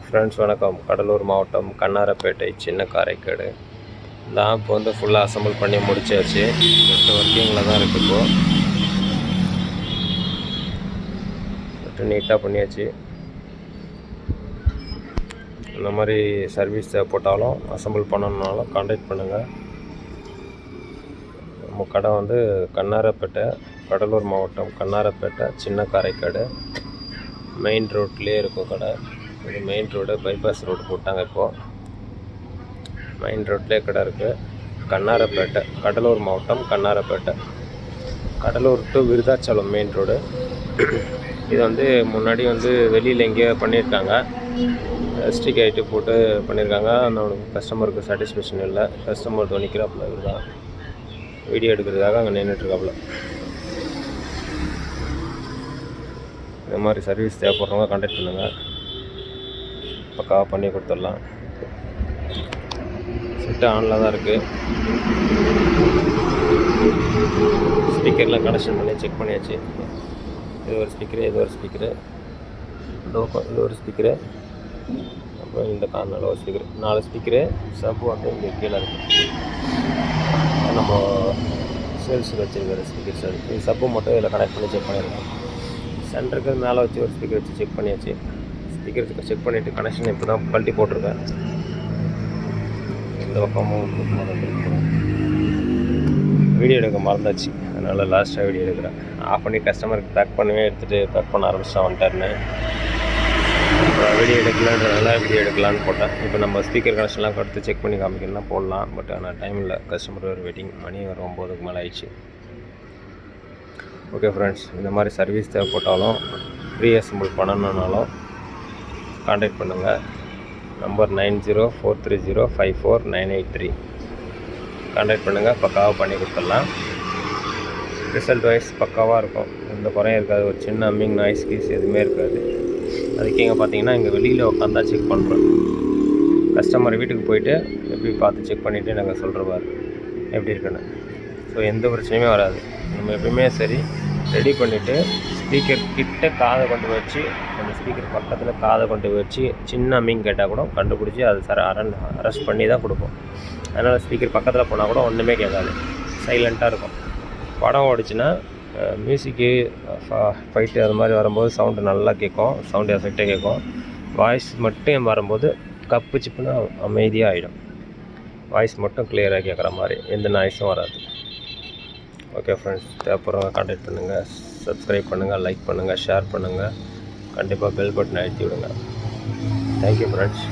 Friends வணக்கம். கடலூர் மாவட்டம் கண்ணாரப்பேட்டை சின்ன காரைக்காடு லேம்ப் வந்து ஃபுல்லாக அசம்பிள் பண்ணி முடிச்சாச்சு. ஜஸ்ட் ஒர்க்கிங்கில் தான் இருக்குது. இப்போது நீட்டாக பண்ணியாச்சு. இந்த மாதிரி சர்வீஸ் தேவைப்பட்டாலும் அசம்பிள் பண்ணணுன்னாலும் கான்டாக்ட் பண்ணுங்கள். நம்ம கடை வந்து கண்ணாரப்பேட்டை, கடலூர் மாவட்டம் கண்ணாரப்பேட்டை சின்ன காரைக்காடு மெயின் ரோட்லேயே இருக்கும் கடை. இது மெயின் ரோடு, பைபாஸ் ரோடு போட்டாங்க. இப்போது மெயின் ரோட்லேயே கடை இருக்குது. கண்ணாரப்பேட்டை, கடலூர் மாவட்டம் Kannarapettai, Cuddalore to Virudhachalam main road. இது வந்து முன்னாடி வந்து வெளியில் எங்கேயோ பண்ணியிருக்காங்க, ஸ்டிக் ஐட்டு போட்டு பண்ணியிருக்காங்க. அந்த கஸ்டமருக்கு சாட்டிஸ்ஃபேக்ஷன் இல்லை. கஸ்டமர் துணிக்கிறாப்புல இதுதான் வீடியோ எடுக்கிறதுக்காக அங்கே நின்றுட்டுருக்காப்புல. இந்த மாதிரி சர்வீஸ் தேவைப்படுறவங்க கான்டாக்ட் பண்ணுங்கள், பக்காவாக பண்ணி கொடுத்துடலாம். செட்டு ஆனில் தான் இருக்குது. ஸ்பீக்கர்லாம் கனெக்ஷன் பண்ணி செக் பண்ணியாச்சு. இது ஒரு ஸ்பீக்கரு, இது ஒரு ஸ்பீக்கரு, இது ஒரு ஸ்பீக்கரு, அப்புறம் இந்த கார்னரில் ஒரு ஸ்பீக்கரு, 4 ஸ்பீக்கரு. சப்பு வந்து இங்கே கீழே இருக்குது. நம்ம சேல்ஸுக்கு வச்சுருக்கிற ஸ்பீக்கர் சார். இது சப்பு மட்டும் இதில் கனெக்ட் பண்ணி செக் பண்ணியிருக்கோம். சென்டருக்கு மேலே வச்சு ஒரு ஸ்பீக்கர் வச்சு செக் பண்ணியாச்சு. ஸ்பீக்கர் செக் பண்ணிவிட்டு கனெக்ஷன் இப்போ தான் கழட்டி போட்டிருக்கேன். இந்த பக்கமும் வீடியோ எடுக்க மறந்தாச்சு, அதனால் லாஸ்ட்டாக வீடியோ எடுக்கிறேன். ஆஃப் பண்ணி கஸ்டமருக்கு பேக் பண்ண ஆரம்பிச்சா வந்துட்டாருன்னு வீடியோ எடுக்கலான்றதுனால வீடியோ எடுக்கலான்னு போட்டேன். இப்போ நம்ம ஸ்பீக்கர் கனெக்ஷன்லாம் கொடுத்து செக் பண்ணி காமிக்கணும்னா போடலாம். பட் ஆனால் டைம் இல்லை, கஸ்டமர் ஒரு வெயிட்டிங். மணி ஒரு 9க்கு மேலே ஆயிடுச்சு. ஓகே ஃப்ரெண்ட்ஸ், இந்த மாதிரி சர்வீஸ் தேவைப்பட்டாலும் ஃப்ரீ அசம்பிள் பண்ணணுன்னாலும் கான்டாக்ட் பண்ணுங்கள். நம்பர் 9043054983 கான்டாக்ட் பண்ணுங்கள். பக்காவாக பண்ணி கொடுத்துடலாம். ரிசல்ட் வைஸ் பக்காவாக இருக்கும், எந்த குறையும் இருக்காது. ஒரு சின்ன அம்மிங் நாய்ஸ் கீஸ் எதுவுமே இருக்காது. அதுக்கு இங்கே பார்த்தீங்கன்னா இங்கே வெளியில் உட்காந்தா செக் பண்ணுறோம். கஸ்டமர் வீட்டுக்கு போயிட்டு எப்படி பார்த்து செக் பண்ணிவிட்டு நாங்கள் சொல்கிறவாரு எப்படி இருக்குன்னு. ஸோ எந்த பிரச்சனையுமே வராது. நம்ம எப்பயுமே சரி ரெடி பண்ணிவிட்டு ஸ்பீக்கர் கிட்ட காதை கொண்டு வச்சு, அந்த ஸ்பீக்கர் பக்கத்தில் காதை கொண்டு வச்சு சின்ன அம்மிங் கேட்டால் கூட கண்டுபிடிச்சி அது அரெஸ்ட் பண்ணி தான் கொடுப்போம். அதனால் ஸ்பீக்கர் பக்கத்தில் போனால் கூட ஒன்றுமே கேட்காது, சைலண்ட்டாக இருக்கும். படம் ஓடிச்சுன்னா மியூசிக்கு ஃபைட்டு அது மாதிரி வரும்போது சவுண்டு நல்லா கேட்கும், சவுண்டு எஃபெக்டாக கேட்கும். வாய்ஸ் மட்டும் வரும்போது கப்பு சிப்புன்னு அமைதியாக ஆகிடும். வாய்ஸ் மட்டும் கிளியராக கேட்குற மாதிரி, எந்த நாய்ஸும் வராது. ஓகே ஃப்ரெண்ட்ஸ், தேவைப்படுறவங்க கான்டாக்ட் பண்ணுங்கள். சப்ஸ்கிரைப் பண்ணுங்கள், லைக் பண்ணுங்கள், ஷேர் பண்ணுங்கள். கண்டிப்பாக பெல் பட்டன் அழுத்தி விடுங்க. Thank you friends.